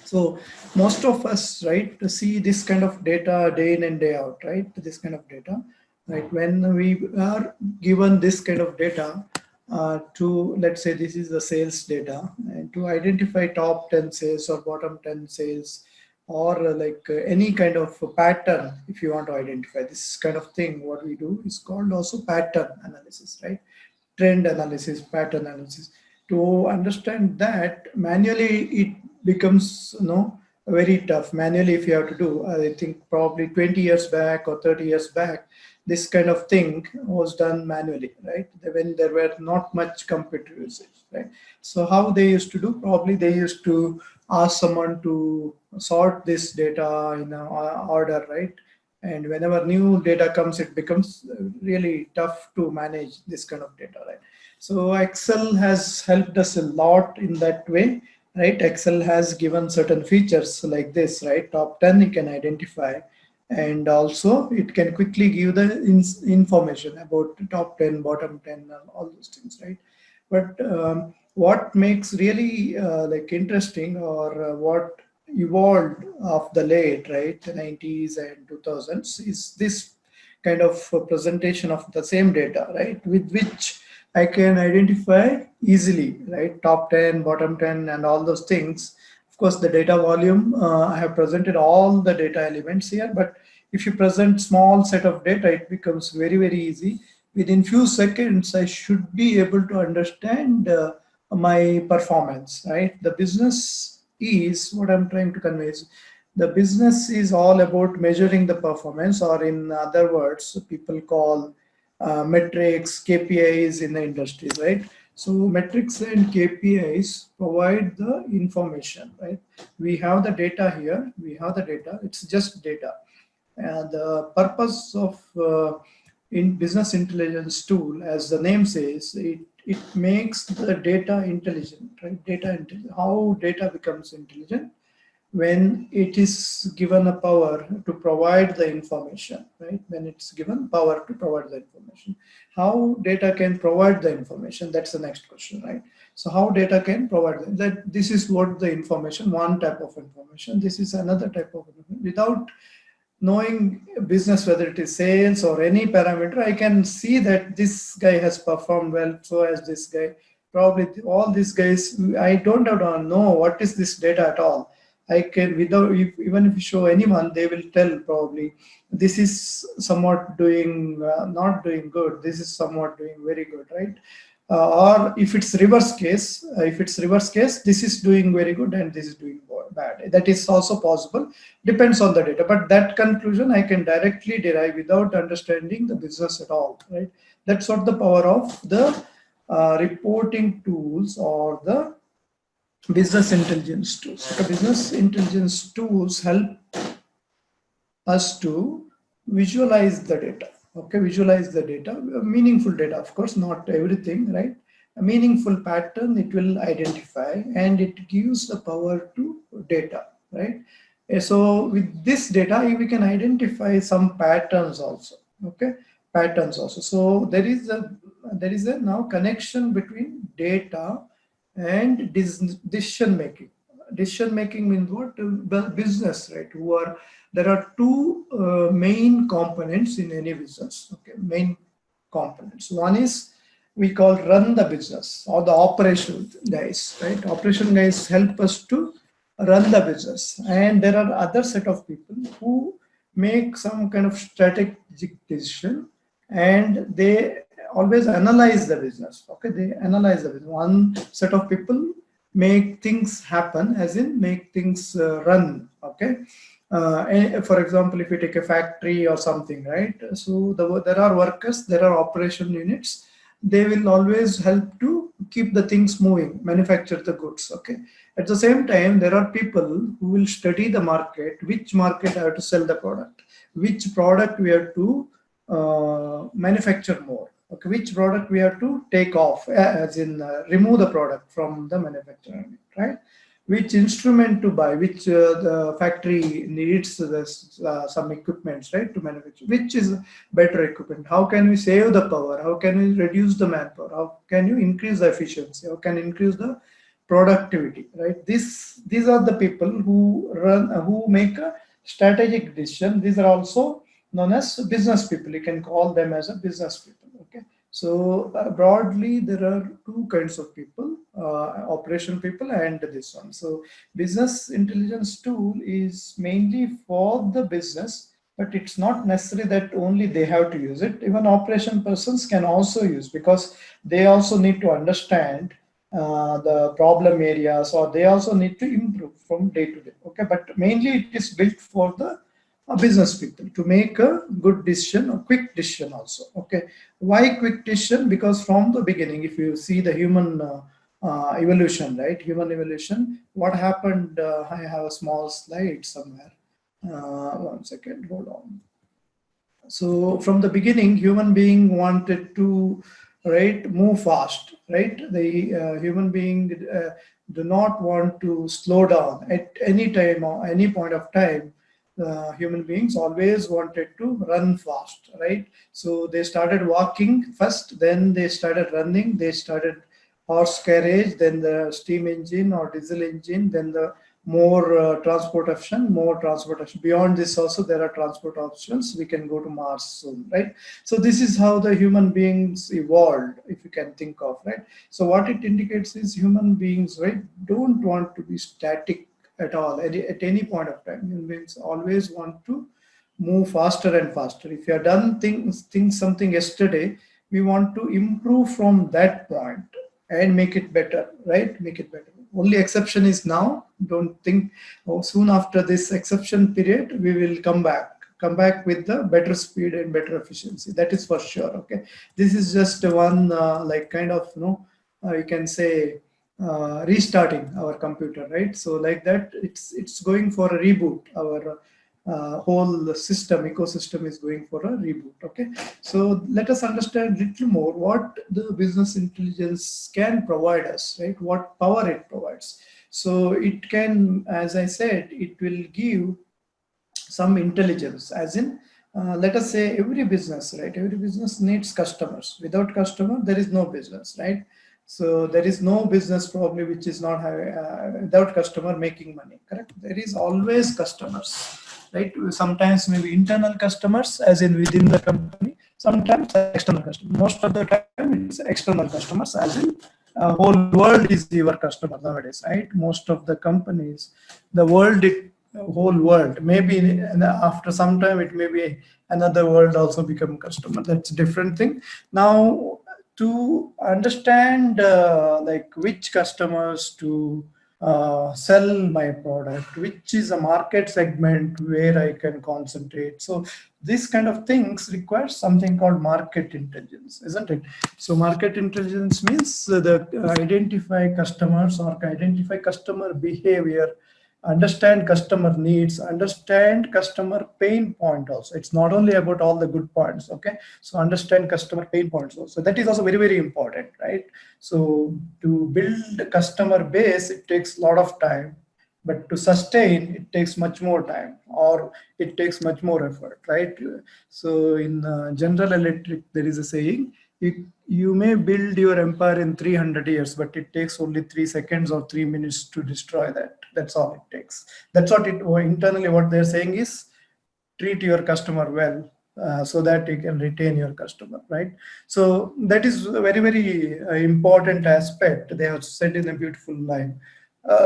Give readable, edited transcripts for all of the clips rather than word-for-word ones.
So most of us, right, to see this kind of data day in and day out, right? This kind of data, right? When we are given this kind of data to, let's say this is the sales data, and to identify top 10 sales or bottom 10 sales, or any kind of a pattern, if you want to identify this kind of thing, what we do is called also pattern analysis, right? Trend analysis, pattern analysis. To understand that manually, it becomes very tough. Manually, if you have to do, I think probably 20 years back or 30 years back, this kind of thing was done manually, right? When there were not much computer usage, right? So how they used to do? Probably they used to ask someone to sort this data in a order, right? And whenever new data comes, it becomes really tough to manage this kind of data, right? So Excel has helped us a lot in that way, right? Excel has given certain features like this, right? Top 10 you can identify, and also it can quickly give the information about the top 10, bottom 10, and all those things, right? But what makes really interesting, or what evolved of the late, right, 90s and 2000s, is this kind of presentation of the same data, right, with which I can identify easily, right, top 10, bottom 10, and all those things. Of course, the data volume, I have presented all the data elements here, but if you present small set of data, it becomes very, very easy. Within few seconds, I should be able to understand my performance, right? The business is, what I'm trying to convey is, the business is all about measuring the performance, or in other words, people call metrics, KPIs in the industry, right? So metrics and KPIs provide the information, right? We have the data here, we have the data, it's just data. And the purpose of in business intelligence tool, as the name says, it makes the data intelligent, right? How data becomes intelligent when it is given a power to provide the information, right? When it's given power to provide the information. How data can provide the information? That's the next question, right? So how data can provide that? This is what the information, one type of information. This is another type of information. Without knowing business, whether it is sales or any parameter, I can see that this guy has performed well, so has this guy. Probably all these guys, I don't have to know what is this data at all. I can, without, even if you show anyone, they will tell probably this is somewhat doing not doing good, this is somewhat doing very good, right? Or if it's reverse case, this is doing very good and this is doing bad. That is also possible, depends on the data. But that conclusion I can directly derive without understanding the business at all, right? That's what the power of the reporting tools or the business intelligence tools. The business intelligence tools help us to visualize the data. Okay, visualize the data, meaningful data, of course, not everything, right? A meaningful pattern it will identify, and it gives the power to data, right? So with this data, we can identify some patterns also. Okay, patterns also. So there is a now connection between data and decision making. Decision making means what? Business, right? There are two main components in any business. Okay, main components. One is we call run the business, or the operational guys, right? Operation guys help us to run the business, and there are other set of people who make some kind of strategic decision, and they always analyze the business. Okay, they analyze the business. One set of people make things happen, as in make things run. Okay. For example, if you take a factory or something, right? So there are workers, there are operation units. They will always help to keep the things moving, manufacture the goods. Okay. At the same time, there are people who will study the market, which market I have to sell the product, which product we have to manufacture more. Okay, which product we have to take off, as in remove the product from the manufacturer, right? Which instrument to buy, which the factory needs some equipments, right, to manufacture, which is better equipment. How can we save the power? How can we reduce the manpower? How can you increase the efficiency? How can you increase the productivity, right? This these are the people who run, who make a strategic decision. These are also known as business people. You can call them as a business people. Okay. So broadly, there are two kinds of people, operational people and this one. So business intelligence tool is mainly for the business, but it's not necessary that only they have to use it. Even operation persons can also use, because they also need to understand the problem areas, or they also need to improve from day to day. Okay, but mainly it is built for the business people to make a good decision, a quick decision also. Okay, why quick decision? Because from the beginning, if you see the human evolution, right, human evolution, what happened, I have a small slide somewhere, 1 second, hold on. So from the beginning, human being wanted to, right, move fast, right? The human being do not want to slow down at any time or any point of time. Human beings always wanted to run fast, right? So they started walking first, then they started running, they started horse carriage, then the steam engine or diesel engine, then the more transport option. Beyond this also there are transport options. We can go to Mars soon, right? So this is how the human beings evolved, if you can think of, right? So what it indicates is human beings, right, don't want to be static at all at any point of time. Human beings always want to move faster and faster. If you have done something yesterday, we want to improve from that point and make it better, right? Make it better. Only exception is now. Don't think, oh, soon after this exception period, we will come back with the better speed and better efficiency. That is for sure. Okay. This is just one like kind of, you can say, restarting our computer, right? So like that, it's going for a reboot. Our whole system, ecosystem is going for a reboot. Okay, so let us understand a little more what the business intelligence can provide us, right? What power it provides. So it can, as I said, it will give some intelligence, as in, let us say every business, right? Every business needs customers. Without customer, there is no business, right? So there is no business probably which is not having, without customer making money, correct? There is always customers, right? Sometimes maybe internal customers, as in within the company, sometimes external customers. Most of the time it's external customers, as in whole world is your customer nowadays, right? Most of the companies, the world, whole world, maybe after some time it may be another world also become customer. That's a different thing. Now, to understand like which customers to sell my product, which is a market segment where I can concentrate. So this kind of things requires something called market intelligence, isn't it? So market intelligence means the identify customers or identify customer behavior, understand customer needs, understand customer pain point also. It's not only about all the good points. Okay, so understand customer pain points also. That is also very, very important, right? So to build a customer base, it takes a lot of time, but to sustain it takes much more time, or it takes much more effort, right? So in General Electric, there is a saying, you may build your empire in 300 years, but it takes only 3 seconds or 3 minutes to destroy that. That's all it takes. That's what it internally what they're saying is, treat your customer well, so that you can retain your customer, right? So that is a very, very important aspect. They have said in a beautiful line.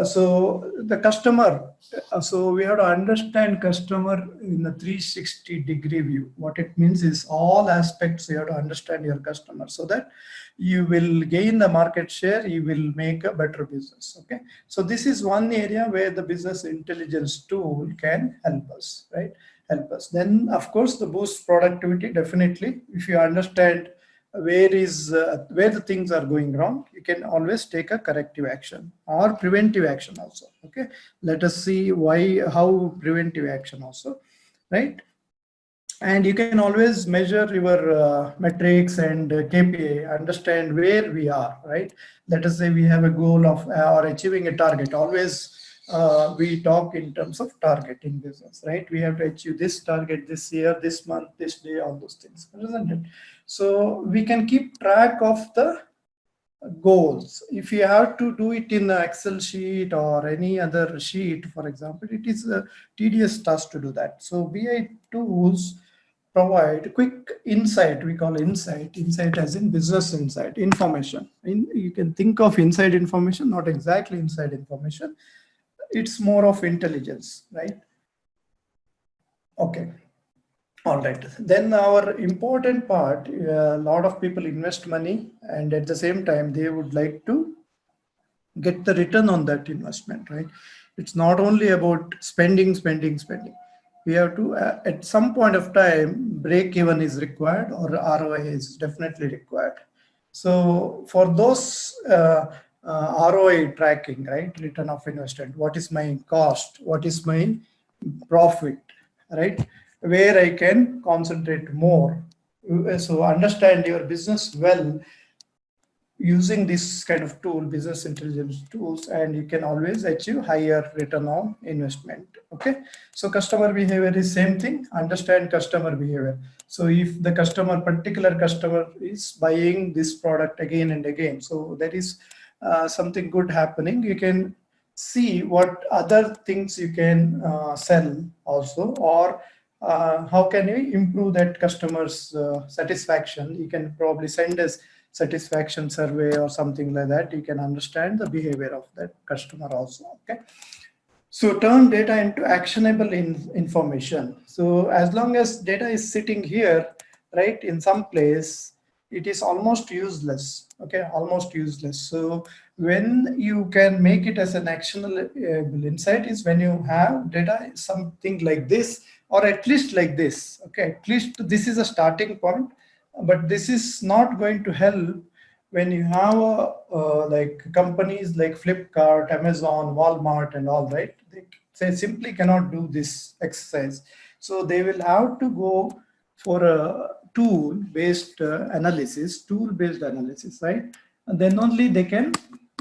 So the customer, so we have to understand customer in a 360-degree view. What it means is all aspects you have to understand your customer, so that you will gain the market share, you will make a better business. Okay, so this is one area where the business intelligence tool can help us, right? Help us. Then of course the boost productivity, definitely. If you understand where the things are going wrong, you can always take a corrective action or preventive action also. Okay, let us see how preventive action also, right? And you can always measure your metrics and KPI, understand where we are, right? Let us say we have a goal of or achieving a target. Always we talk in terms of target in business, right? We have to achieve this target this year, this month, this day, all those things, isn't it? So we can keep track of the goals. If you have to do it in an Excel sheet or any other sheet, for example, it is a tedious task to do that. So BI tools provide quick insight. We call insight as in business insight, information. You can think of inside information, not exactly inside information. It's more of intelligence, right? Okay. All right. Then our important part, a lot of people invest money and at the same time they would like to get the return on that investment, right? It's not only about spending. We have to, at some point of time, break even is required or ROI is definitely required. So for those ROI tracking, right? Return of investment, what is my cost? What is my profit, right? Where I can concentrate more. So understand your business well using this kind of tool, business intelligence tools, and you can always achieve higher return on investment. Okay. So customer behavior is same thing, understand customer behavior. So if the particular customer is buying this product again and again, so there is something good happening. You can see what other things you can sell also, or how can you improve that customer's satisfaction. You can probably send us satisfaction survey or something like that. You can understand the behavior of that customer also. Okay. So turn data into actionable information. So as long as data is sitting here, right, in some place, it is almost useless. Okay, almost useless. So when you can make it as an actionable insight is when you have data something like this, or at least like this. Okay, at least this is a starting point, but this is not going to help when you have like companies like Flipkart, Amazon, Walmart and all, right? They simply cannot do this exercise. So they will have to go for a tool-based analysis, right? And then only they can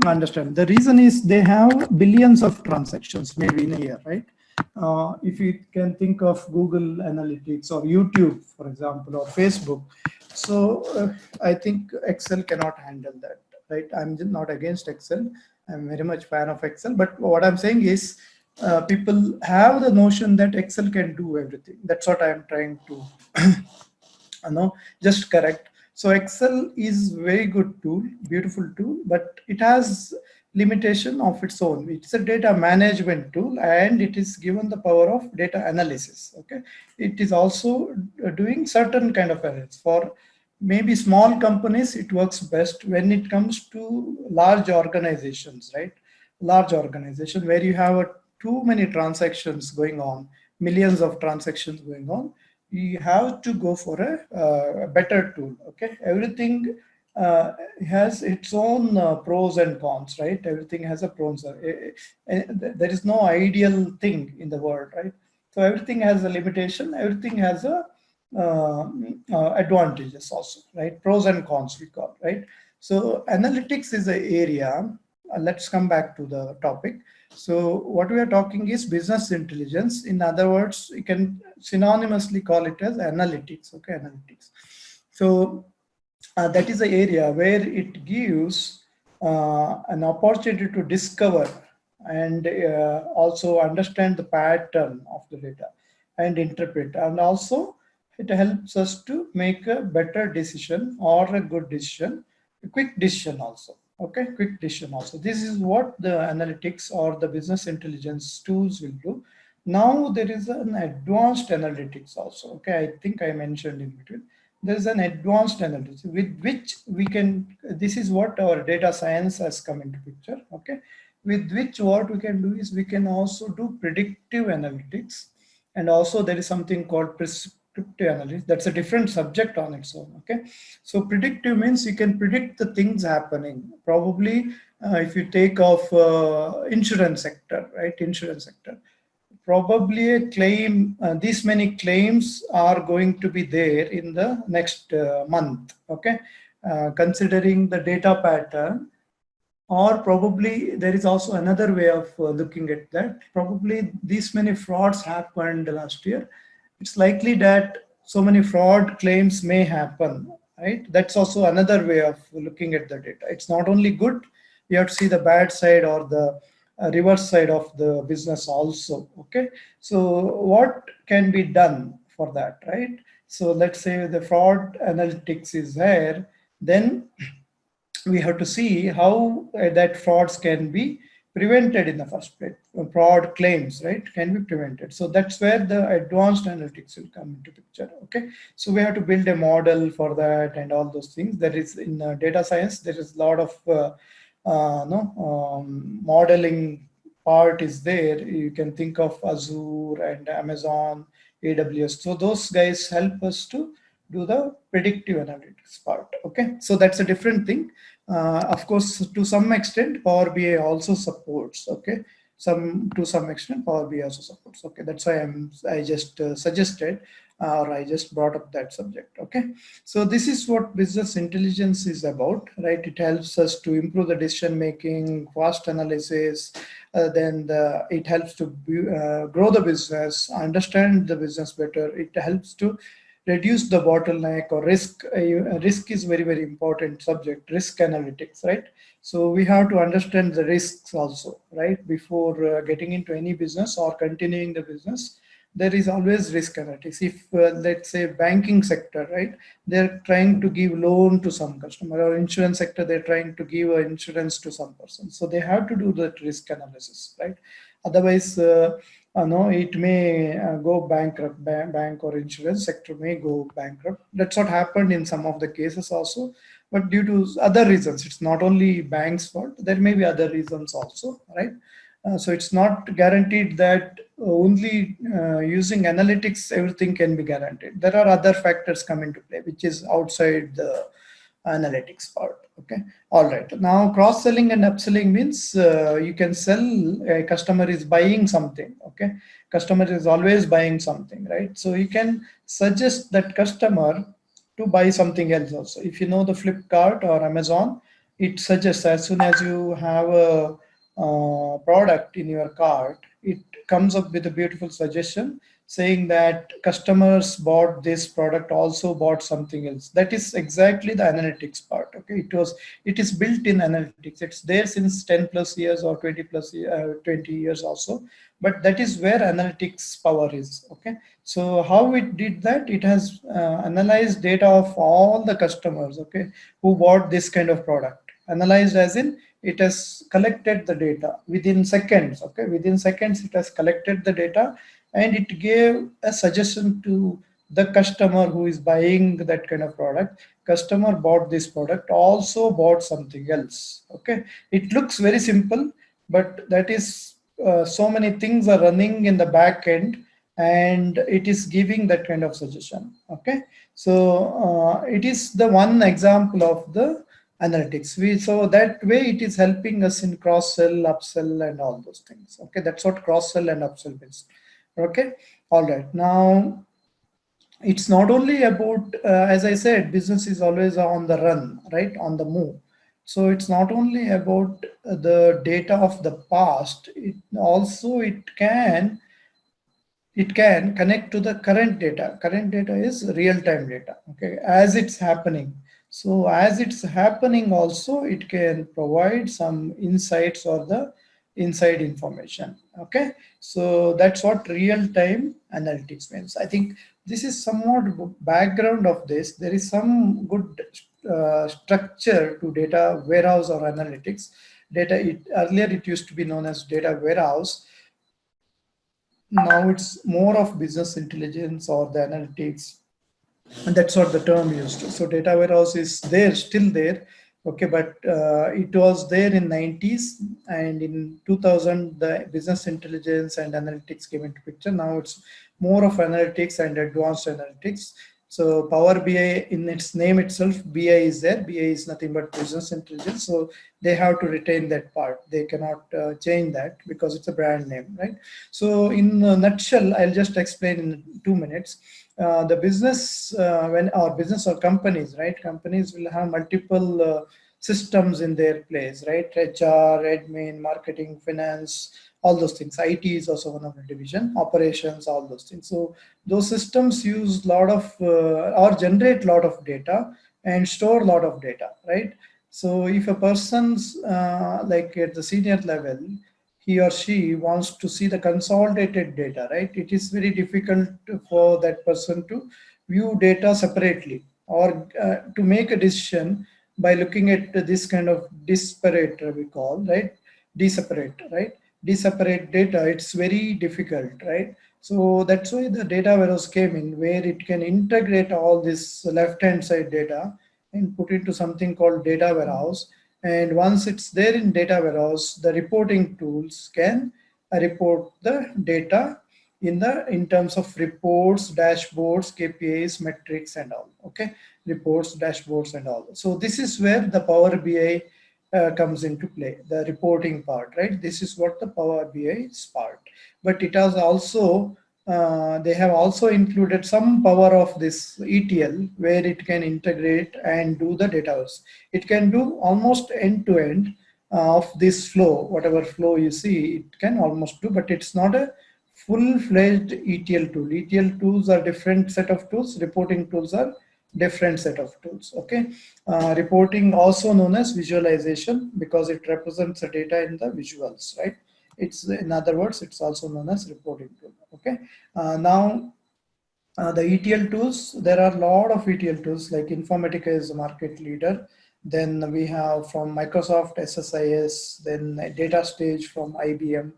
understand. The reason is they have billions of transactions maybe in a year, right? If you can think of Google Analytics or YouTube, for example, or Facebook. So I think Excel cannot handle that, right? I'm not against Excel. I'm very much fan of Excel. But what I'm saying is people have the notion that Excel can do everything. That's what I'm trying to just correct. So Excel is very good tool, beautiful tool, but it has limitation of its own. It's a data management tool and it is given the power of data analysis. Okay, it is also doing certain kind of errors. For maybe small companies, it works best. When it comes to large organizations, right? Large organization where you have too many transactions going on, millions of transactions going on, you have to go for a better tool. Okay, everything has its own pros and cons, right? Everything has a pros. There is no ideal thing in the world, right? So everything has a limitation. Everything has a advantages also, right? Pros and cons we call, right? So analytics is an area. Let's come back to the topic. So what we are talking is business intelligence. In other words, you can synonymously call it as analytics. Okay, analytics. So that is the area where it gives an opportunity to discover and also understand the pattern of the data and interpret, and also it helps us to make a better decision or a good decision, a quick decision also. Okay, quick decision also. This is what the analytics or the business intelligence tools will do. Now there is an advanced analytics also. Okay, I think I mentioned in between. There is an advanced analytics with which we can, this is what our data science has come into picture. Okay, with which what we can do is we can also do predictive analytics, and also there is something called prescriptive analytics. That's a different subject on its own. Okay, so predictive means you can predict the things happening. Probably if you take off insurance sector, right? Insurance sector, probably a claim, these many claims are going to be there in the next month. Okay, considering the data pattern, or probably there is also another way of looking at that. Probably these many frauds happened last year. It's likely that so many fraud claims may happen right? That's also another way of looking at the data. It's not only good, you have to see the bad side or the reverse side of the business also. Okay, so what can be done for that, right? So let's say the fraud analytics is there, then we have to see how that frauds can be prevented in the first place. Fraud claims, right, can be prevented. So that's where the advanced analytics will come into picture. Okay, so we have to build a model for that and all those things. There is in data science, there is a lot of no modeling part is there. You can think of Azure and Amazon, AWS. So those guys help us to do the predictive analytics part. Okay, so that's a different thing. Of course, to some extent, Power BI also supports. Okay, to some extent, Power BI also supports. Okay, that's why I just suggested or I just brought up that subject. Okay, so this is what business intelligence is about, right? It helps us to improve the decision making, fast analysis. It helps to grow the business, understand the business better. It helps to reduce the bottleneck or risk. Risk is very, very important subject, risk analytics, right? So we have to understand the risks also, right? Before getting into any business or continuing the business, there is always risk analytics. If let's say banking sector, right, they're trying to give loan to some customer, or insurance sector, they're trying to give insurance to some person. So they have to do that risk analysis, right? Otherwise, no, it may go bankrupt. Bank or insurance sector may go bankrupt. That's what happened in some of the cases also. But due to other reasons, it's not only bank's fault. There may be other reasons also, right? So it's not guaranteed that only using analytics everything can be guaranteed. There are other factors come into play, which is outside the analytics part. Okay, all right. Now cross-selling and upselling means you can sell, a customer is buying something. Okay, customer is always buying something, right? So you can suggest that customer to buy something else also. If you know the Flipkart or Amazon, it suggests as soon as you have a product in your cart, it comes up with a beautiful suggestion saying that customers bought this product also bought something else. That is exactly the analytics part. Okay, it is built in analytics. It's there since 10 plus years or 20 plus 20 years also, but that is where analytics power is. Okay, so how it did that, it has analyzed data of all the customers, okay, who bought this kind of product. Analyzed as in it has collected the data within seconds. Okay, within seconds it has collected the data, and it gave a suggestion to the customer who is buying that kind of product. Customer bought this product, also bought something else. Okay, it looks very simple, but that is so many things are running in the back end, and it is giving that kind of suggestion. Okay, so it is the one example of the analytics. So that way it is helping us in cross sell, upsell, and all those things. Okay, that's what cross sell and upsell means. Okay, all right. Now it's not only about as I said, business is always on the run, right, on the move. So it's not only about the data of the past, it also it can connect to the current data. Current data is real-time data, okay, as it's happening. So as it's happening also, it can provide some insights or the inside information. Okay, so that's what real-time analytics means. I think this is somewhat background of this. There is some good structure to data warehouse or analytics. Earlier it used to be known as data warehouse. Now it's more of business intelligence or the analytics, and that's what the term used. So data warehouse is there, still there. Okay, but it was there in 90s, and in 2000 the business intelligence and analytics came into picture. Now it's more of analytics and advanced analytics. So Power BI, in its name itself, BI is there. BI is nothing but business intelligence. So they have to retain that part. They cannot change that because it's a brand name, right? So in a nutshell, I'll just explain in 2 minutes. The business, when our business or companies, right? Companies will have multiple systems in their place, right? HR, admin, marketing, finance, all those things. IT is also one of the division, operations, all those things. So those systems use a lot of or generate a lot of data, and store a lot of data, right? So if a person's like at the senior level, he or she wants to see the consolidated data, right? It is very difficult for that person to view data separately or to make a decision by looking at this kind of disparate, we call, right? Deseparate, right? Deseparate data, it's very difficult, right? So that's why the data warehouse came in, where it can integrate all this left-hand side data and put into something called data warehouse. And once it's there in data warehouse, the reporting tools can report the data in terms of reports, dashboards, KPIs, metrics, and all. Okay, reports, dashboards, and all. So this is where the Power BI comes into play, the reporting part, right? This is what the Power BI is part. But it has also they have also included some power of this ETL, where it can integrate and do the data. It can do almost end to end of this flow, whatever flow you see, it can almost do, but it's not a full-fledged ETL tool. ETL tools are different set of tools. Reporting tools are different set of tools. Okay, reporting also known as visualization because it represents the data in the visuals, right? It's, in other words, it's also known as reporting tool. Okay, now the ETL tools, there are a lot of ETL tools, like Informatica is the market leader. Then we have from Microsoft SSIS, then Data Stage from IBM,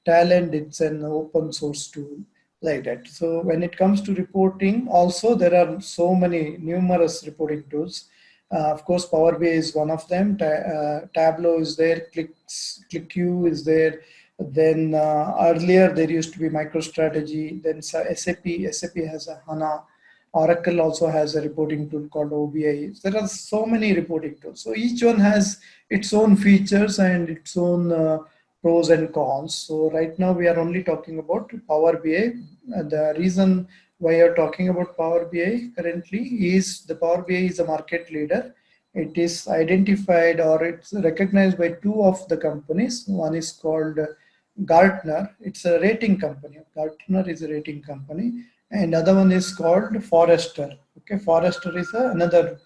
Talent, it's an open source tool, like that. So when it comes to reporting, also there are so many numerous reporting tools. Of course, Power BI is one of them. Tableau is there, ClickView is there. Then earlier there used to be MicroStrategy. Then SAP has a HANA. Oracle also has a reporting tool called OBI. There are so many reporting tools. So each one has its own features and its own pros and cons. So right now we are only talking about Power BI. The reason why you're talking about Power BI currently is the Power BI is a market leader. It is identified or it's recognized by two of the companies. One is called Gartner. It's a rating company. Gartner is a rating company, and other one is called Forrester. Okay, Forrester is another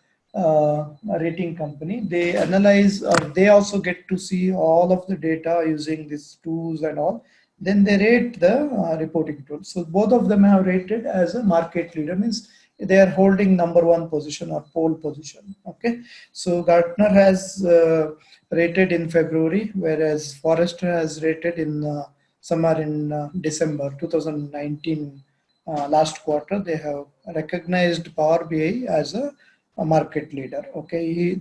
rating company. They analyze, or they also get to see all of the data using these tools and all. Then they rate the reporting tools. So both of them have rated as a market leader, means they are holding #1 position or pole position. Okay, so Gartner has rated in February, whereas Forrester has rated in somewhere in December 2019. Last quarter, they have recognized Power BI as a market leader. Okay,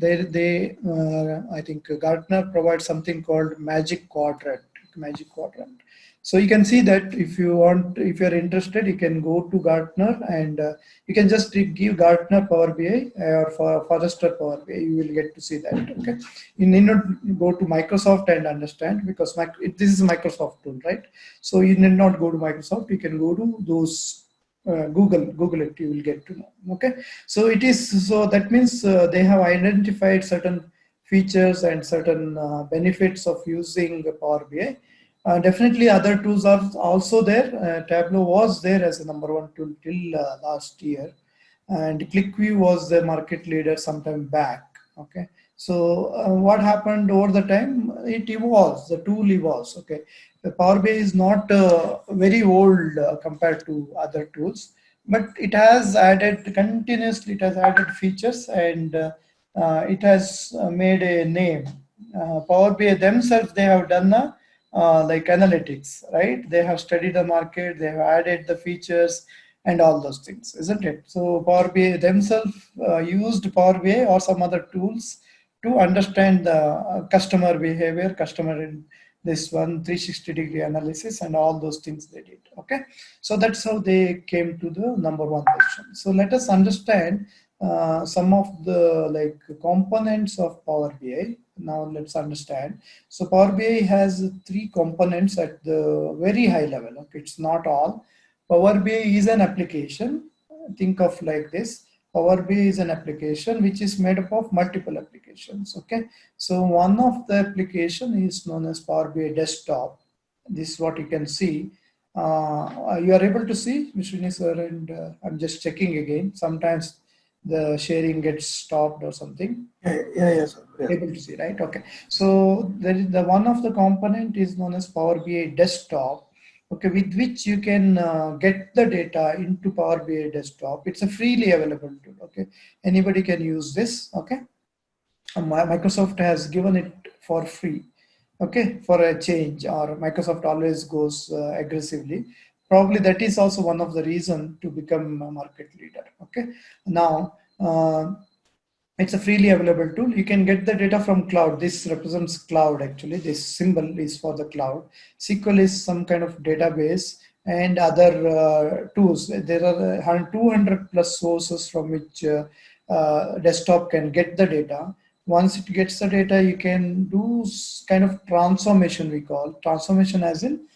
I think Gartner provides something called Magic Quadrant. Magic Quadrant. So you can see that if you want, if you're interested, you can go to Gartner and you can just give Gartner Power BI or Forrester Power BI. You will get to see that. Okay, you need not go to Microsoft and understand, because this is a Microsoft tool, right? So you need not go to Microsoft. You can go to those Google it. You will get to know. Okay, so it is, so that means they have identified certain features and certain benefits of using Power BI. Definitely other tools are also there. Tableau was there as a #1 tool till last year, and ClickView was the market leader sometime back. Okay, so what happened over the time? It evolves, the tool evolves. Okay, the Power BI is not very old compared to other tools, but it has added continuously, it has added features, and it has made a name. Power BI themselves, they have done like analytics, right? They have studied the market, they have added the features and all those things, isn't it? So Power BI themselves used Power BI or some other tools to understand the customer behavior, customer in this one 360-degree analysis and all those things they did. Okay, so that's how they came to the #1 position. So let us understand some of the like components of Power BI. Now let's understand. So Power BI has 3 components at the very high level. Okay, it's not all. Power BI is an application. Think of like this. Power BI is an application which is made up of multiple applications. Okay, so one of the application is known as Power BI Desktop. This is what you can see. You are able to see, Mr. sir, and I'm just checking again. Sometimes the sharing gets stopped or something. Yeah, sir. Yeah. Able to see, right? Okay. So there is the one of the component is known as Power BI Desktop. Okay, with which you can get the data into Power BI Desktop. It's a freely available tool. Okay, anybody can use this. Okay, Microsoft has given it for free. Okay, for a change, or Microsoft always goes aggressively. Probably that is also one of the reason to become a market leader. Okay, now. It's a freely available tool. You can get the data from cloud. This represents cloud actually. This symbol is for the cloud. SQL is some kind of database and other tools. There are 200 plus sources from which desktop can get the data. Once it gets the data, you can do kind of transformation we call. Transformation as in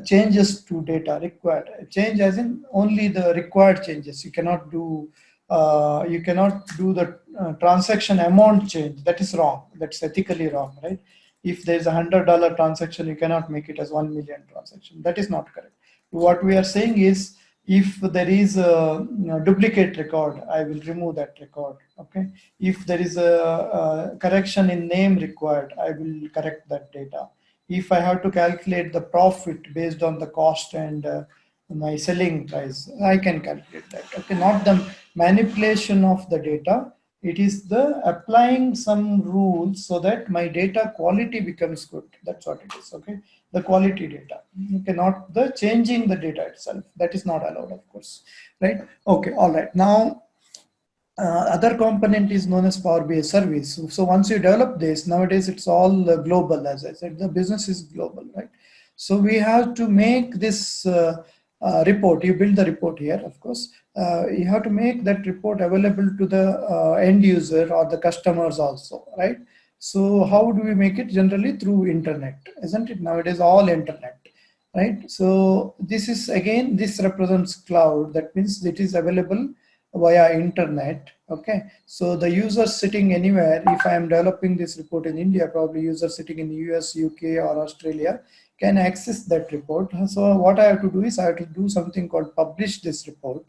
changes to data required. Change as in only the required changes. You cannot do the transaction amount change. That is wrong. That's ethically wrong, right? If there's $100 transaction, you cannot make it as 1 million transaction. That is not correct. What we are saying is, if there is a duplicate record, I will remove that record. Okay. If there is a correction in name required, I will correct that data. If I have to calculate the profit based on the cost and my selling price, I can calculate that. Okay, not the manipulation of the data. It is the applying some rules so that my data quality becomes good. That's what it is. Okay, the quality data. Okay, not the changing the data itself. That is not allowed, of course. Right. Okay. All right. Now other component is known as Power BI service. So once you develop this, nowadays it's all global, as I said, the business is global, right? So we have to make this report. You build the report here, of course. You have to make that report available to the end user or the customers also, right? So how do we make it? Generally through internet, isn't it? Nowadays all internet, right? So this is again, this represents cloud. That means it is available via internet. Okay, so the user sitting anywhere, if I am developing this report in India, probably user sitting in US, UK or Australia can access that report. So what I have to do is I have to do something called publish this report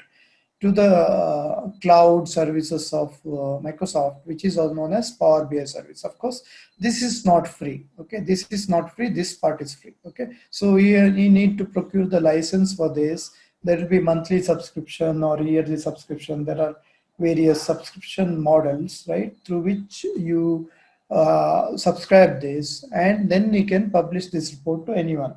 to the cloud services of Microsoft, which is all known as Power BI service. Of course, this is not free. Okay, this is not free. This part is free. Okay, so you need to procure the license for this. There will be monthly subscription or yearly subscription. There are various subscription models, right, through which you subscribe this, and then you can publish this report to anyone.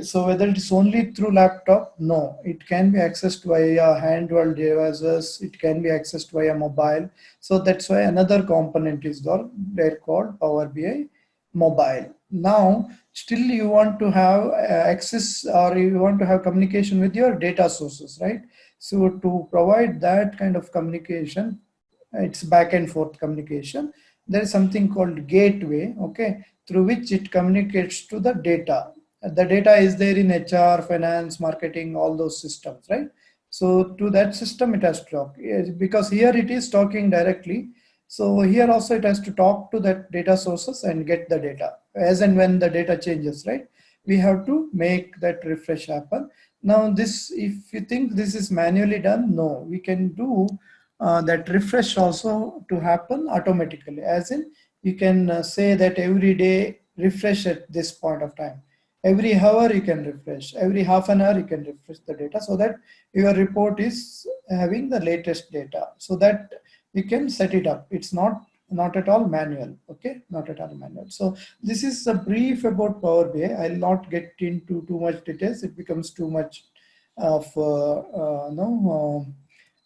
So whether it is only through laptop, no, it can be accessed via handheld devices, it can be accessed via mobile. So that's why another component is there called Power BI Mobile. Now, still you want to have access, or you want to have communication with your data sources, right? So to provide that kind of communication, it's back and forth communication. There is something called gateway, okay, through which it communicates to the data. The data is there in HR, finance, marketing, all those systems, right? So to that system it has to talk, because here it is talking directly. So here also it has to talk to that data sources and get the data as and when the data changes, right? We have to make that refresh happen. Now this, if you think this is manually done, no, we can do that refresh also to happen automatically, as in you can say that every day refresh at this point of time. Every hour you can refresh, every half an hour you can refresh the data, so that your report is having the latest data, so that you can set it up. It's not at all manual. Okay, not at all manual. So this is a brief about Power BI. I'll not get into too much details. It becomes too much of no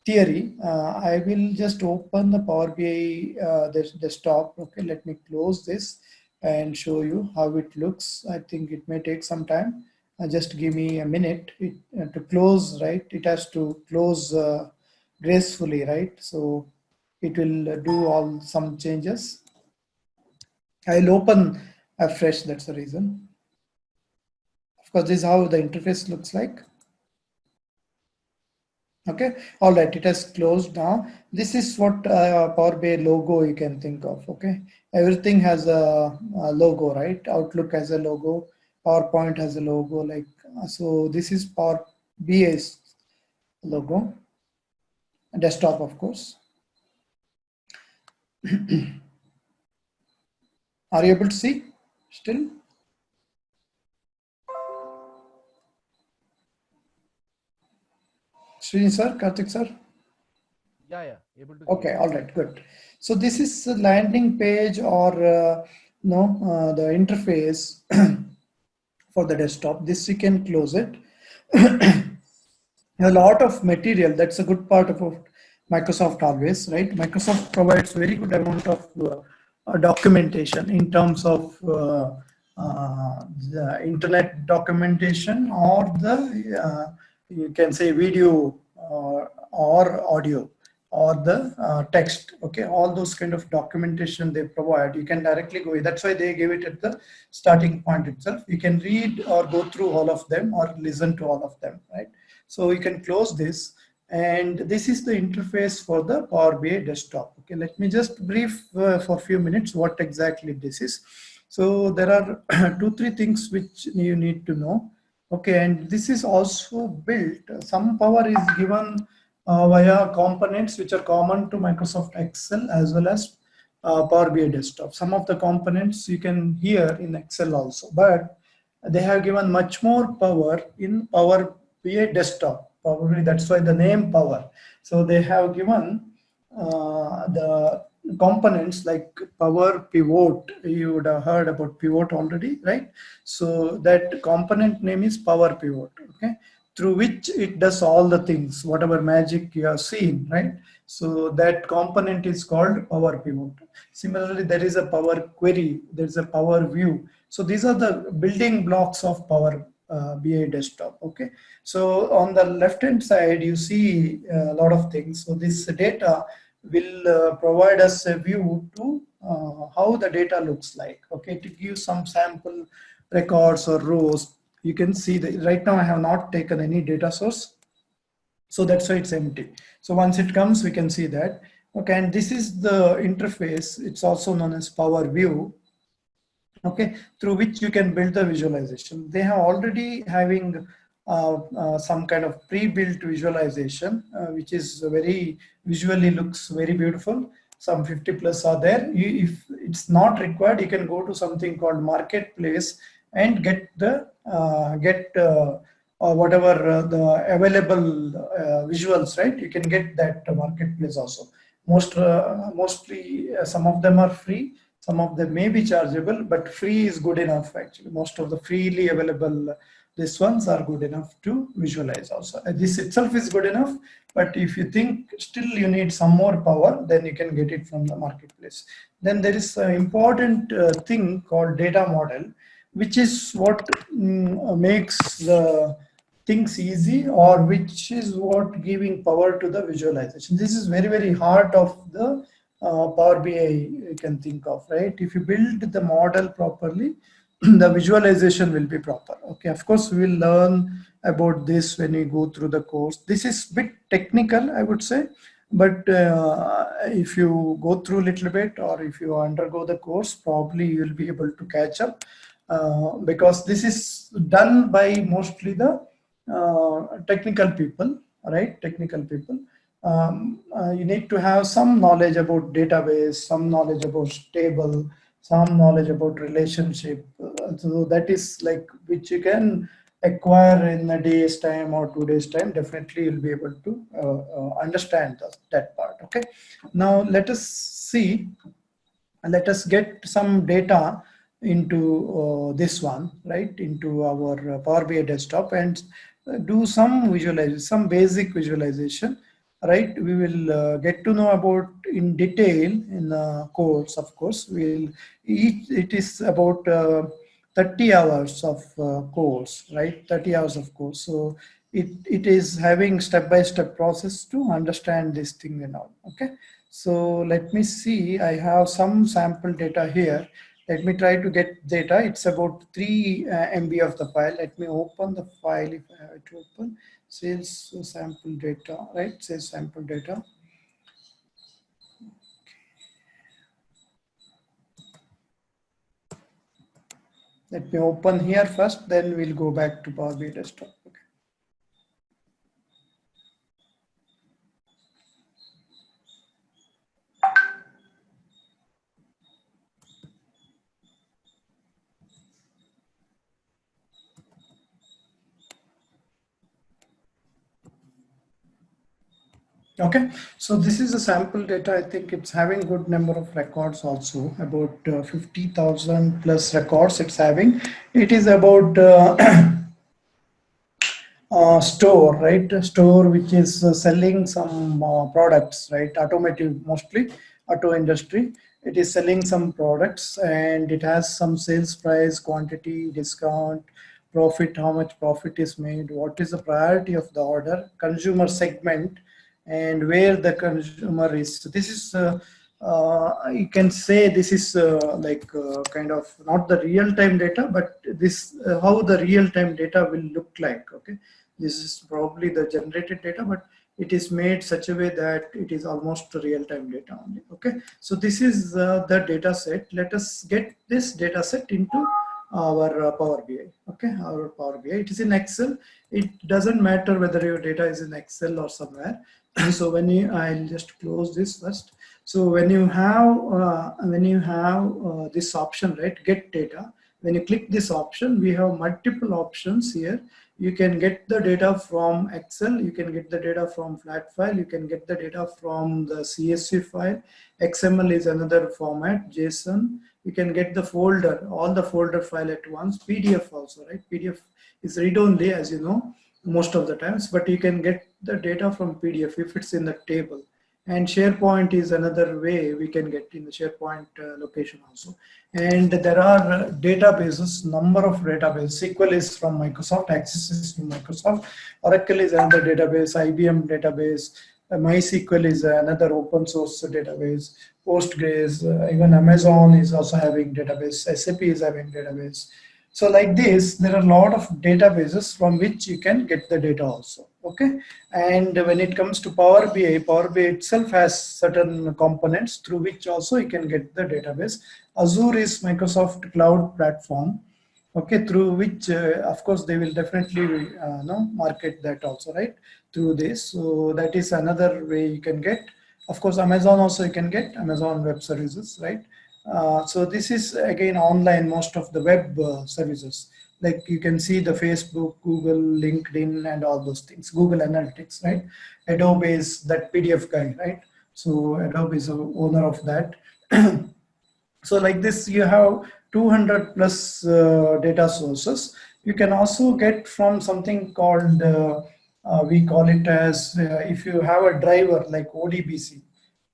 theory. I will just open the Power BI this desktop. Okay, let me close this and show you how it looks. I think it may take some time. Just give me a minute to close, right? It has to close gracefully, right? So it will do all some changes. I'll open afresh, that's the reason. Of course, this is how the interface looks like. Okay, all right, it has closed now. This is what Power BI logo you can think of. Okay, everything has a logo, right? Outlook has a logo, PowerPoint has a logo, like so. This is Power BI's logo, desktop, of course. Are you able to see still? Srini sir, Karthik sir? Yeah, able to see. Okay, all right, good. So this is the landing page or the interface for the desktop. This you can close it. A lot of material. That's a good part of Microsoft always, right? Microsoft provides very good amount of documentation in terms of the internet documentation or the you can say video or audio or the text. Okay, all those kind of documentation they provide, you can directly go. That's why they give it at the starting point itself. You can read or go through all of them or listen to all of them, right? So you can close this, and this is the interface for the Power BI desktop. Okay, let me just brief for a few minutes what exactly this is. So there are two, three things which you need to know. Okay, and this is also built. Some power is given via components which are common to Microsoft Excel as well as Power BI desktop. Some of the components you can hear in Excel also, but they have given much more power in Power BI desktop. Probably that's why the name Power. So they have given the components like Power Pivot. You would have heard about Pivot already, right? So that component name is Power Pivot. Okay, through which it does all the things, whatever magic you have seen, right? So that component is called Power Pivot. Similarly, there is a Power Query, there is a Power View. So these are the building blocks of Power BI desktop. Okay, so on the left hand side you see a lot of things. So this data will provide us a view to how the data looks like. Okay, to give some sample records or rows. You can see that right now I have not taken any data source, so that's why it's empty. So once it comes we can see that. Okay, and this is the interface. It's also known as Power View. Okay, through which you can build the visualization. They have already having some kind of pre-built visualization which is very visually looks very beautiful. Some 50 plus are there. If it's not required, you can go to something called Marketplace and get the or whatever the available visuals, right? You can get that Marketplace also. Mostly some of them are free, some of them may be chargeable, but free is good enough actually. Most of the freely available these ones are good enough to visualize also. This itself is good enough, but if you think still you need some more power, then you can get it from the Marketplace. Then there is an important thing called data model, which is what makes the things easy, or which is what giving power to the visualization. This is very, very heart of the Power BI you can think of, right? If you build the model properly, the visualization will be proper. Okay, of course we will learn about this when we go through the course. This is a bit technical, I would say, but if you go through a little bit or if you undergo the course, probably you will be able to catch up because this is done by mostly the technical people, right? Technical people. You need to have some knowledge about database, some knowledge about table, some knowledge about relationship. So that is like which you can acquire in a day's time or 2 days time. Definitely you'll be able to understand that part. Okay. Now let us see. Let us get some data into this one, right, into our Power BI desktop, and do some visualization, some basic visualization, right? We will get to know about in detail in the course. Of course we'll each, it is about 30 hours of course, right? 30 hours of course. So it is having step-by-step process to understand this thing and all. Okay, so let me see, I have some sample data here. Let me try to get data. It's about 3 MB of the file. Let me open the file if I have it to open. Sales sample data, right? Sales sample data. Let me open here first, then we'll go back to Power BI desktop. Okay. Okay, so this is a sample data. I think it's having good number of records also, about 50,000 plus records it's having. It is about store, right? A store which is selling some products, right? Automotive, mostly auto industry. It is selling some products and it has some sales price, quantity, discount, profit, how much profit is made, what is the priority of the order, consumer segment, and where the consumer is. So this is you can say this is kind of not the real-time data, but this how the real-time data will look like. Okay, this is probably the generated data, but it is made such a way that it is almost real-time data only. Okay, so this is the data set. Let us get this data set into our Power BI. Okay, our Power BI. It is in Excel. It doesn't matter whether your data is in Excel or somewhere. So when you, I'll just close this first. So when you have this option, right, get data. When you click this option, we have multiple options here. You can get the data from Excel, you can get the data from flat file, you can get the data from the CSV file. XML is another format, JSON. You can get the folder, all the folder file at once. PDF also, right? PDF is read-only, as you know, most of the times, but you can get the data from PDF if it's in the table. And SharePoint is another way we can get in the SharePoint location also. And there are databases, number of databases. SQL is from Microsoft, Access is from Microsoft, Oracle is another database, IBM database, MySQL is another open source database, Postgres, even Amazon is also having database, SAP is having database. So like this, there are a lot of databases from which you can get the data also. Okay, and when it comes to Power BI, Power BI itself has certain components through which also you can get the database. Azure is Microsoft cloud platform, okay, through which of course they will definitely market that also, right, through this. So that is another way you can get. Of course, Amazon also you can get, Amazon Web Services, right? So this is again online, most of the web services. Like you can see the Facebook, Google, LinkedIn, and all those things. Google Analytics, right? Adobe is that PDF guy, right? So Adobe is the owner of that. So like this, you have 200 plus data sources. You can also get from something called, we call it as, if you have a driver like ODBC,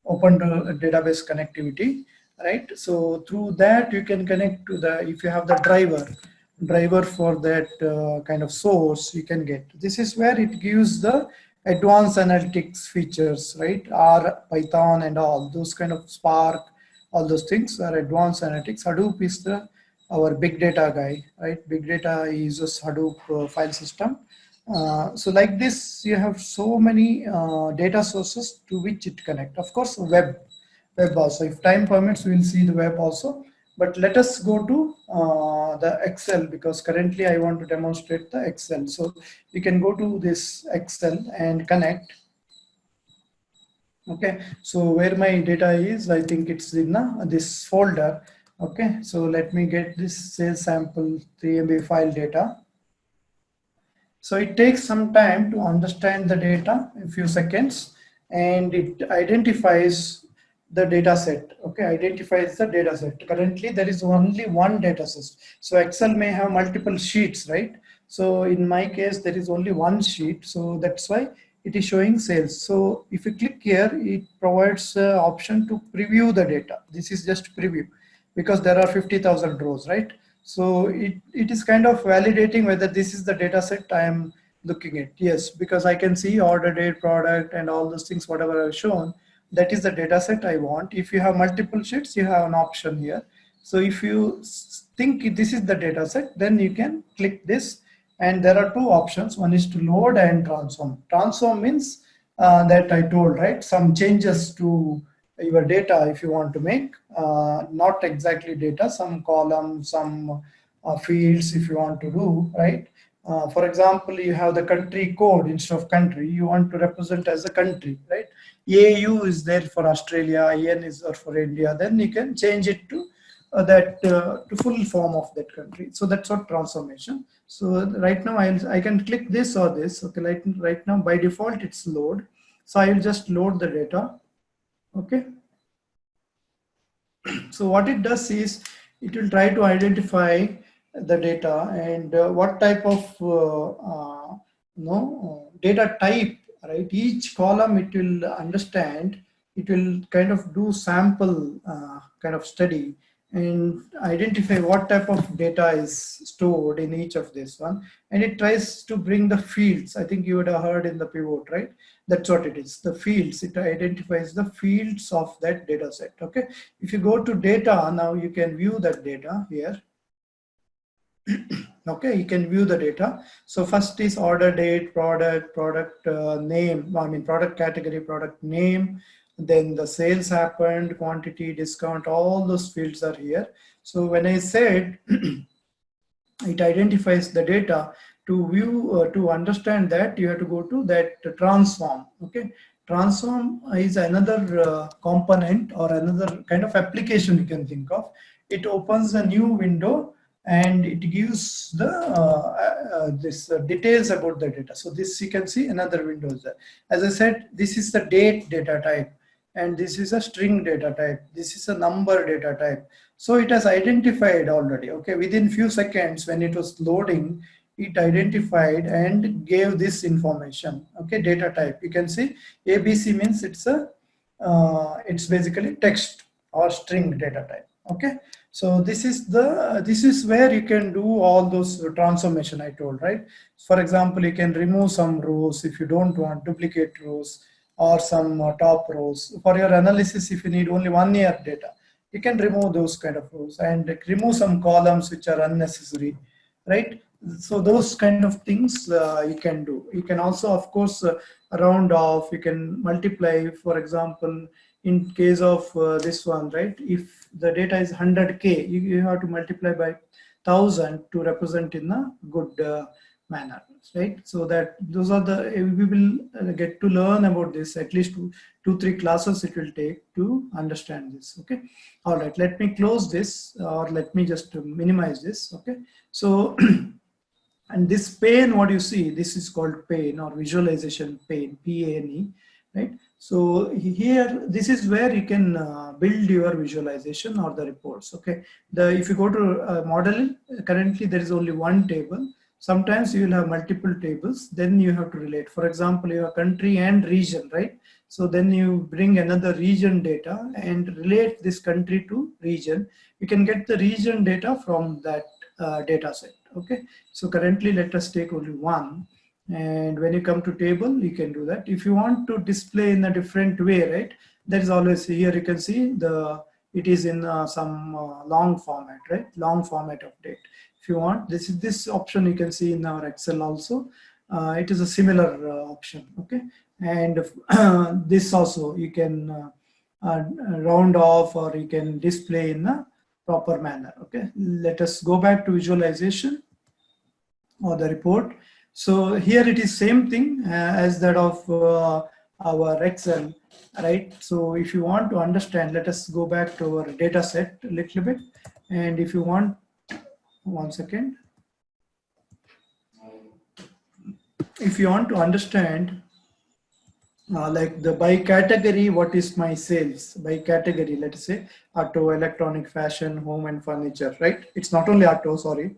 Open Database Connectivity, right? So through that, you can connect to the, if you have the driver for that kind of source, you can get. This is where it gives the advanced analytics features, right? R, Python, and all those kind of Spark, all those things are advanced analytics. Hadoop is the our big data guy, right? Big data uses Hadoop file system. So like this, you have so many data sources to which it connect. Of course, web also. If time permits, we'll see the web also. But let us go to the Excel, because currently I want to demonstrate the Excel. So you can go to this Excel and connect. Okay, so where my data is, I think it's in this folder. Okay, so let me get this sales sample 3 MB file data. So it takes some time to understand the data, a few seconds, and it identifies the data set. Okay, identifies the data set. Currently, there is only one data set. So Excel may have multiple sheets, right? So in my case, there is only one sheet. So that's why it is showing sales. So if you click here, it provides option to preview the data. This is just preview because there are 50,000 rows, right? So it is kind of validating whether this is the data set I am looking at. Yes, because I can see order date, product, and all those things, whatever I've shown, that is the data set I want. If you have multiple sheets, you have an option here. So if you think this is the data set, then you can click this. And there are two options. One is to load and transform. Transform means that I told, right? Some changes to your data if you want to make, not exactly data, some columns, some fields if you want to do, right? For example, you have the country code instead of country, you want to represent as a country, right? AU is there for Australia, IN is there for India, then you can change it to that to full form of that country. So that's what transformation. So right now I can click this or this. Okay, right now by default it's load. So I will just load the data. Okay. So what it does is it will try to identify the data and what type of data type, right? Each column it will understand, it will kind of do sample kind of study and identify what type of data is stored in each of this one, and it tries to bring the fields. I think you would have heard in the pivot, right? That's what it is, the fields. It identifies the fields of that data set. Okay, if you go to data, now you can view that data here. Okay, you can view the data. So first is order date, product name, I mean product category, product name, then the sales happened, quantity, discount, all those fields are here. So when I said it identifies the data, to view, to understand that, you have to go to that transform. Okay, transform is another component or another kind of application you can think of. It opens a new window and it gives the details about the data. So this, you can see another window there. As I said, this is the date data type, and this is a string data type, this is a number data type. So it has identified already. Okay, within few seconds when it was loading, it identified and gave this information. Okay, data type, you can see ABC means it's basically text or string data type. Okay, so this is where you can do all those transformation I told, right? For example, you can remove some rows if you don't want duplicate rows, or some top rows for your analysis. If you need only 1 year data, you can remove those kind of rows and remove some columns which are unnecessary, right? So those kind of things you can do. You can also, of course, round off, you can multiply. For example, in case of this one, right, if the data is 100K, you have to multiply by 1000 to represent in a good manner, right? So that those are the, we will get to learn about this, at least two, 3 classes it will take to understand this. Okay, all right, let me close this, or let me just minimize this. Okay, so and this pane, what you see, this is called pane or visualization pane, Pane, right? So here, this is where you can build your visualization or the reports. Okay, if you go to model, currently there is only one table. Sometimes you will have multiple tables, then you have to relate. For example, you have country and region, right? So then you bring another region data and relate this country to region. You can get the region data from that data set. Okay, so currently let us take only one. And when you come to table, you can do that. If you want to display in a different way, right, that is always here. You can see it is in some long format, right? Long format of date. If you want, this option you can see in our Excel also. It is a similar option. Okay, and this also you can round off, or you can display in a proper manner. Okay, let us go back to visualization or the report. So here it is same thing as that of our Excel, right? So if you want to understand, let us go back to our data set a little bit. And if you want, one second. If you want to understand like the by category, what is my sales by category, let's say auto, electronic, fashion, home and furniture, right? It's not only auto, sorry.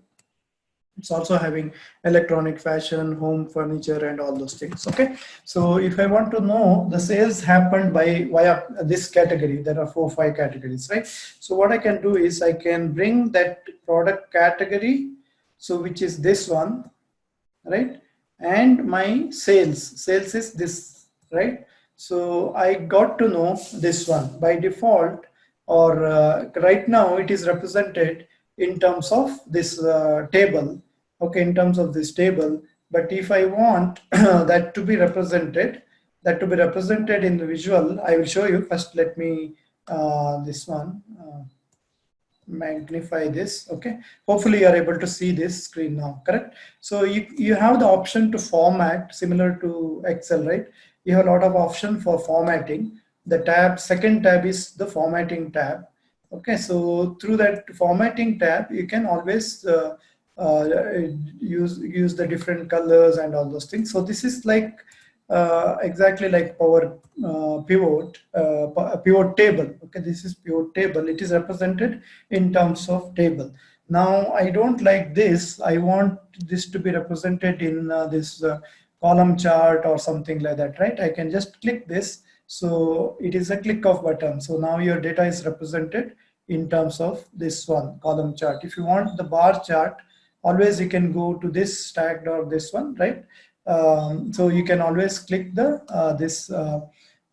It's also having electronic, fashion, home, furniture, and all those things. Okay, so if I want to know the sales happened via this category, there are 4 or 5 categories, right? So what I can do is I can bring that product category, so which is this one, right? And my sales is this, right? So I got to know this one by default, or right now it is represented in terms of this table. Okay, in terms of this table. But if I want that to be represented in the visual, I will show you. First, let me this one magnify this. Okay, hopefully you are able to see this screen now, correct? So you have the option to format, similar to Excel, right? You have a lot of option for formatting. The second tab is the formatting tab. Okay, so through that formatting tab, you can always use the different colors and all those things. So this is like exactly like Power pivot table. Okay, this is pivot table. It is represented in terms of table. Now I don't like this. I want this to be represented in this column chart or something like that, right? I can just click this. So it is a click of button. So now your data is represented in terms of this one column chart. If you want the bar chart, always you can go to this stacked or this one, right? So you can always click the this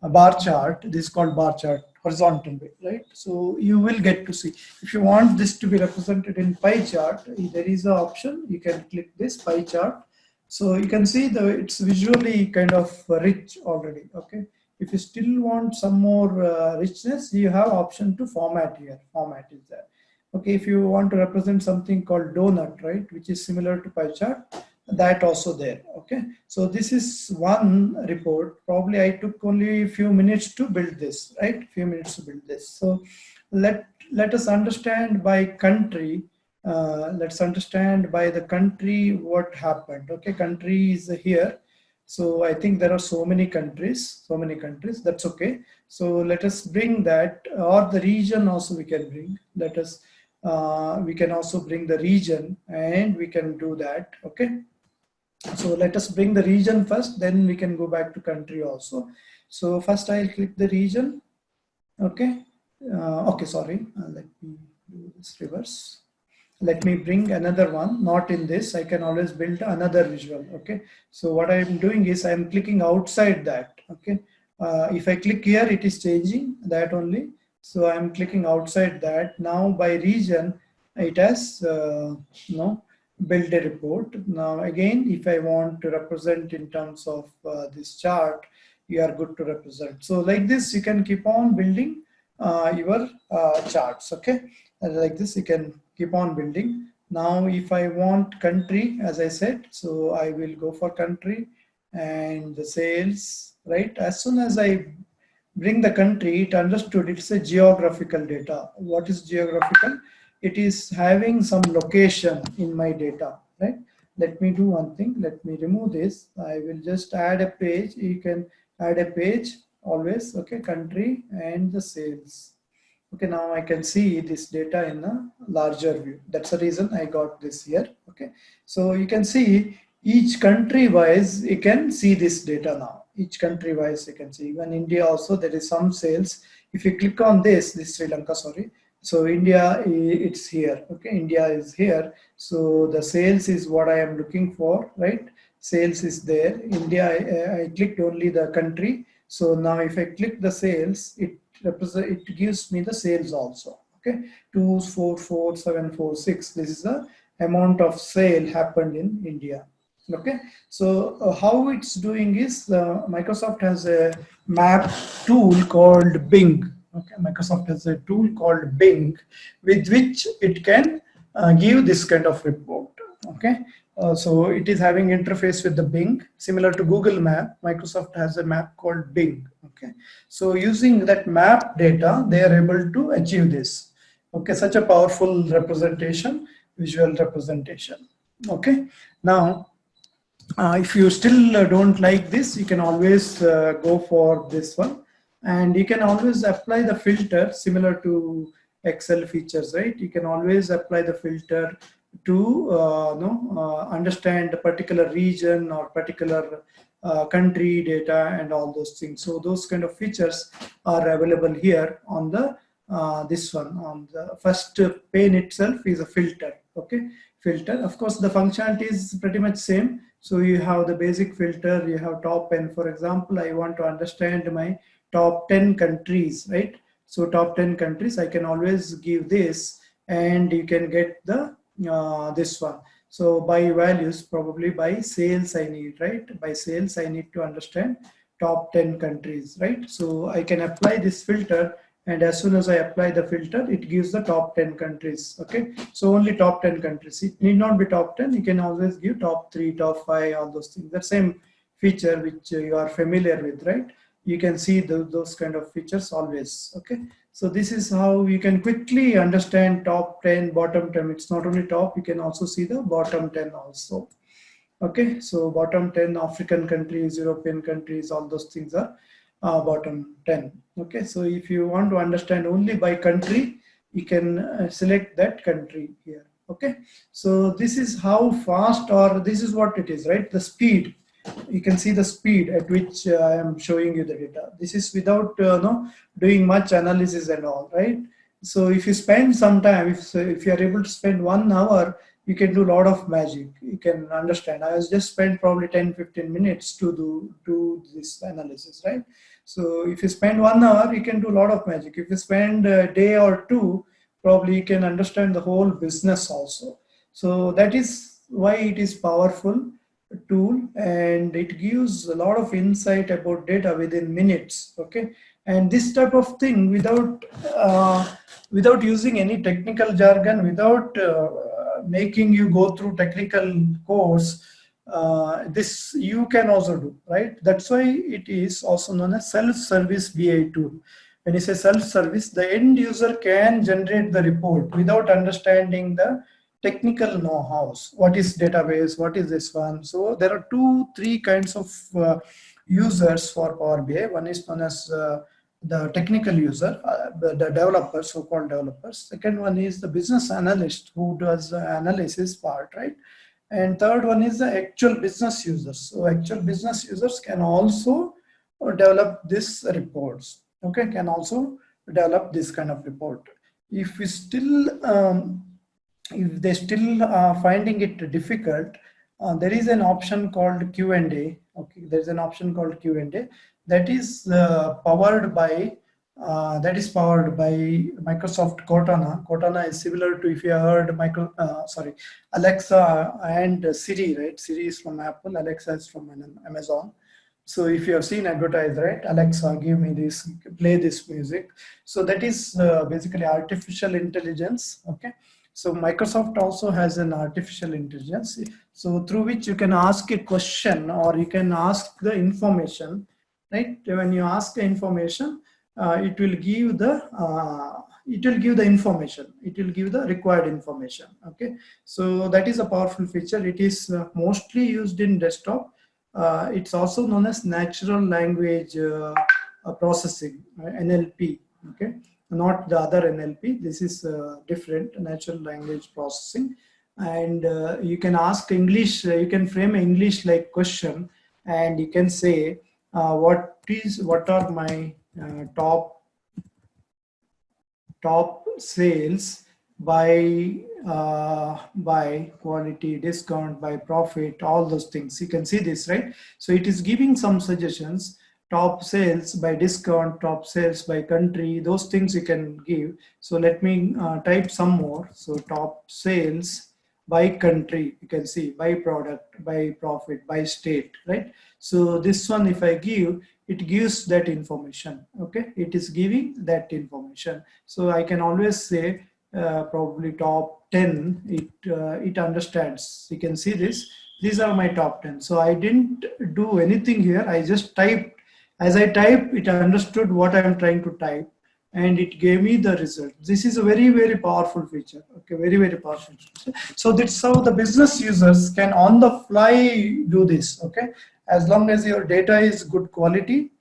bar chart. This is called bar chart, horizontal way, right? So you will get to see. If you want this to be represented in pie chart, there is an option. You can click this pie chart. So you can see it's visually kind of rich already. Okay. If you still want some more richness, you have option to format here. Format is there. Okay. If you want to represent something called donut, right, which is similar to pie chart, that also there. Okay, so this is one report. Probably I took only a few minutes to build this, right? Few minutes to build this. So let us understand by country. Let's understand by the country what happened. Okay, country is here. So I think there are so many countries. That's okay. So let us bring that, or the region also we can bring. We can also bring the region, and we can do that. Okay. So let us bring the region first, then we can go back to country also. So first I'll click the region. Okay. Okay, sorry. Let me do this reverse. Let me bring another one, not in this. I can always build another visual. Okay. So what I'm doing is I'm clicking outside that. Okay. If I click here, it is changing that only. So I'm clicking outside that. Now by region, it has build a report. Now again, if I want to represent in terms of this chart, you are good to represent. So like this, you can keep on building your charts. Okay, like this, you can keep on building. Now if I want country, as I said, so I will go for country and the sales, right? As soon as I bring the country, it understood it's a geographical data. What is geographical? It is having some location in my data, right? Let me do one thing. Let me remove this. I will just add a page. You can add a page always. Okay, country and the sales. Okay, now I can see this data in a larger view. That's the reason I got this here. Okay, so you can see each country wise, you can see this data now. Each country wise, you can see. Even India also, there is some sales. If you click on this Sri Lanka, sorry. So India, it's here. Okay, India is here. So the sales is what I am looking for, right? Sales is there. India, I clicked only the country. So now if I click the sales, it gives me the sales also. Okay, 244746. This is the amount of sale happened in India. Okay, so how it's doing is Microsoft has a map tool called Bing. Okay, Microsoft has a tool called Bing, with which it can give this kind of report. Okay, so it is having interface with the Bing, similar to Google Map. Microsoft has a map called Bing. Okay, so using that map data, they are able to achieve this. Okay, such a powerful representation, visual representation. Okay, now if you still don't like this, you can always go for this one, and you can always apply the filter similar to Excel features, right? You can always apply the filter to understand a particular region or particular country data and all those things. So those kind of features are available here on the this one. On the first pane itself is a filter. Okay, filter. Of course, the functionality is pretty much same. So you have the basic filter, you have top 10. For example, I want to understand my top 10 countries, right? So top 10 countries, I can always give this, and you can get the this one. So by values, probably by sales I need, right? By sales, I need to understand top 10 countries, right? So I can apply this filter, and as soon as I apply the filter, it gives the top 10 countries. Okay, so only top 10 countries. It need not be top 10. You can always give top 3, top 5, all those things. The same feature which you are familiar with, right? You can see those kind of features always. Okay, so this is how you can quickly understand top 10, bottom 10. It's not only top, you can also see the bottom 10 also. Okay, so bottom 10 African countries, European countries, all those things are bottom 10. Okay, so if you want to understand only by country, you can select that country here. Okay, so this is how fast, or this is what it is, right? The speed. You can see the speed at which I am showing you the data. This is without doing much analysis and all, right? So if you spend some time, if you are able to spend 1 hour, you can do a lot of magic. You can understand. I was just spent probably 10-15 minutes to do this analysis, right? So if you spend 1 hour, you can do a lot of magic. If you spend a day or two, probably you can understand the whole business also. So that is why it is powerful tool, and it gives a lot of insight about data within minutes. Okay, and this type of thing without using any technical jargon, without making you go through technical course, this you can also do, right? That's why it is also known as self-service BI tool. When you say self-service, the end user can generate the report without understanding the technical know-hows. What is database? What is this one? So there are 2-3 kinds of users for Power BI. One is known as the technical user, the developers, so-called developers. Second one is the business analyst who does the analysis part, right? And third one is the actual business users. So actual business users can also develop these reports. Okay, can also develop this kind of report. If we still if they still are finding it difficult, there is an option called Q&A. Okay, there's an option called Q&A that is powered by Microsoft Cortana. Cortana is similar to, if you heard Alexa and Siri, right? Siri is from Apple, Alexa is from Amazon. So if you have seen advertised, right? Alexa, give me this, play this music. So that is basically artificial intelligence. Okay. So Microsoft also has an artificial intelligence, so through which you can ask a question or you can ask the information, right? When you ask the information, it will give the information. It will give the required information. Okay, so that is a powerful feature. It is mostly used in desktop. It's also known as natural language processing, NLP. Okay, not the other NLP. This is different, natural language processing. And you can ask English, you can frame an English like question, and you can say, what are my top sales by quality, discount, by profit, all those things. You can see this, right? So it is giving some suggestions. Top sales by discount, top sales by country, those things you can give. So let me type some more. So top sales by country, you can see, by product, by profit, by state, right? So this one, if I give, it gives that information. Okay, it is giving that information. So I can always say probably top 10, it understands. You can see this, these are my top 10. So I didn't do anything here, I just typed. As I typed, it understood what I am trying to type, and it gave me the result. This is a very, very powerful feature. Okay, very, very powerful feature. So that's how the business users can on the fly do this. Okay, as long as your data is good quality,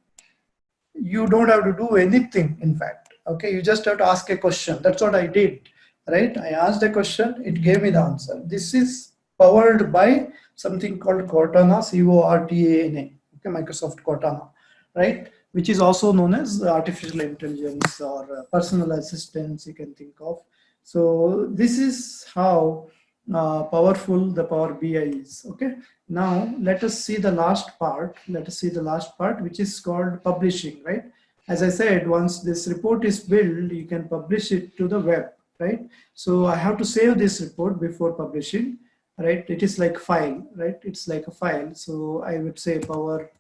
you don't have to do anything, in fact. Okay, you just have to ask a question. That's what I did, right? I asked a question, it gave me the answer. This is powered by something called Cortana, Cortana. Okay, Microsoft Cortana, right? Which is also known as artificial intelligence or personal assistance, you can think of. So this is how powerful the Power BI is. Okay, now let us see the last part. Let us see the last part, which is called publishing, right? As I said, once this report is built, you can publish it to the web, right? So I have to save this report before publishing, right? It is like file, right? It's like a file. So I would say Power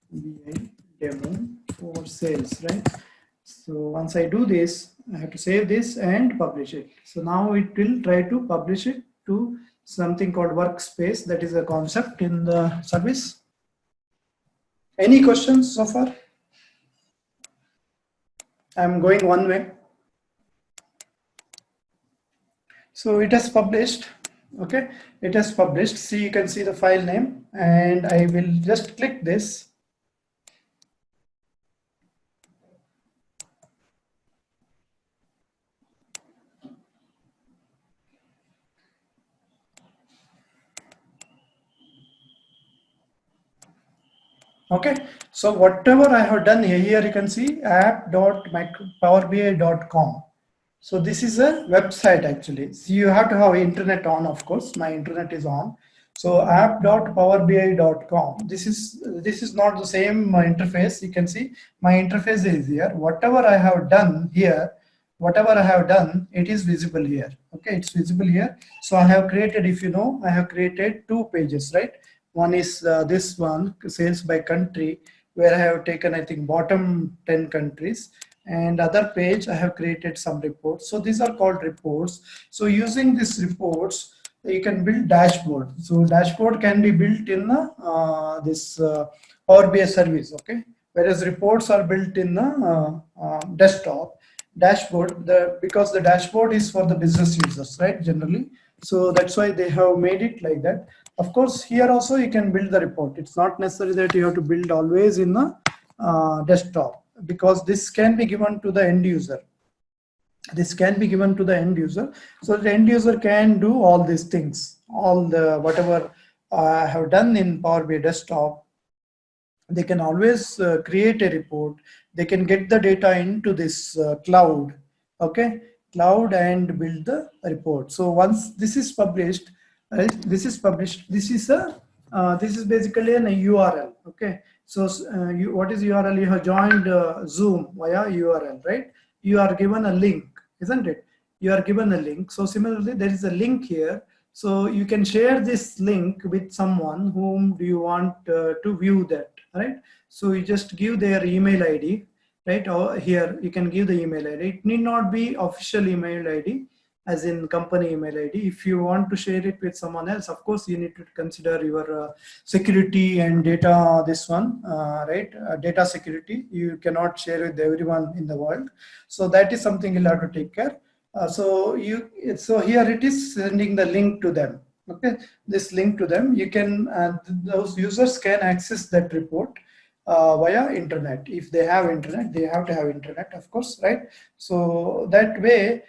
BI demo for sales, right? So once I do this, I have to save this and publish it. So now it will try to publish it to something called workspace. That is a concept in the service. Any questions so far? I'm going one way. So it has published. Okay, it has published. See, you can see the file name, and I will just click this. Okay, so whatever I have done here you can see app.powerbi.com. So this is a website actually. So you have to have internet on, of course. My internet is on. So app.powerbi.com. This is not the same interface. You can see my interface is here. Whatever I have done here, it is visible here. Okay, it's visible here. So I have created, if you know, I have created 2 pages, right? One is this one, sales by country, where I have taken, I think, bottom 10 countries, and other page I have created some reports. So these are called reports. So using these reports, you can build dashboard. So dashboard can be built in this Power BI service, okay? Whereas reports are built in the desktop. Dashboard, because the dashboard is for the business users, right, generally. So that's why they have made it like that. Of course, here also you can build the report. It's not necessary that you have to build always in the desktop, because this can be given to the end user. This can be given to the end user. So the end user can do all these things, all the whatever I have done in Power BI desktop. They can always create a report. They can get the data into this cloud, okay, cloud, and build the report. So once this is published, right, this is basically an URL, okay. So what is URL? You have joined Zoom via URL, right? You are given a link, isn't it? You are given a link. So similarly, there is a link here. So you can share this link with someone whom do you want to view that, right? So you just give their email ID, right? Or here you can give the email ID. It need not be official email ID, as in company email ID. If you want to share it with someone else, of course you need to consider your security and data, this one, right? Data security. You cannot share with everyone in the world. So that is something you'll have to take care. So here it is sending the link to them. Okay, this link to them, you can those users can access that report via internet. If they have internet, they have to have internet, of course, right? So that way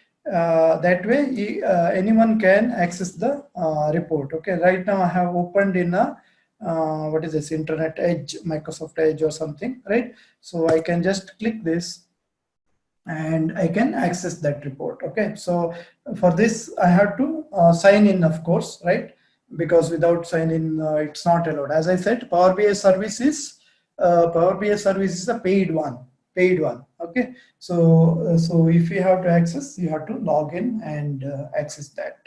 anyone can access the report. Okay, right now I have opened in a what is this, Internet Edge, Microsoft Edge or something, right? So I can just click this and I can access that report. Okay, so for this I have to sign in, of course, right? Because without sign in, it's not allowed. As I said, Power BI service is a paid one. Okay, so if you have to access, you have to log in and access that.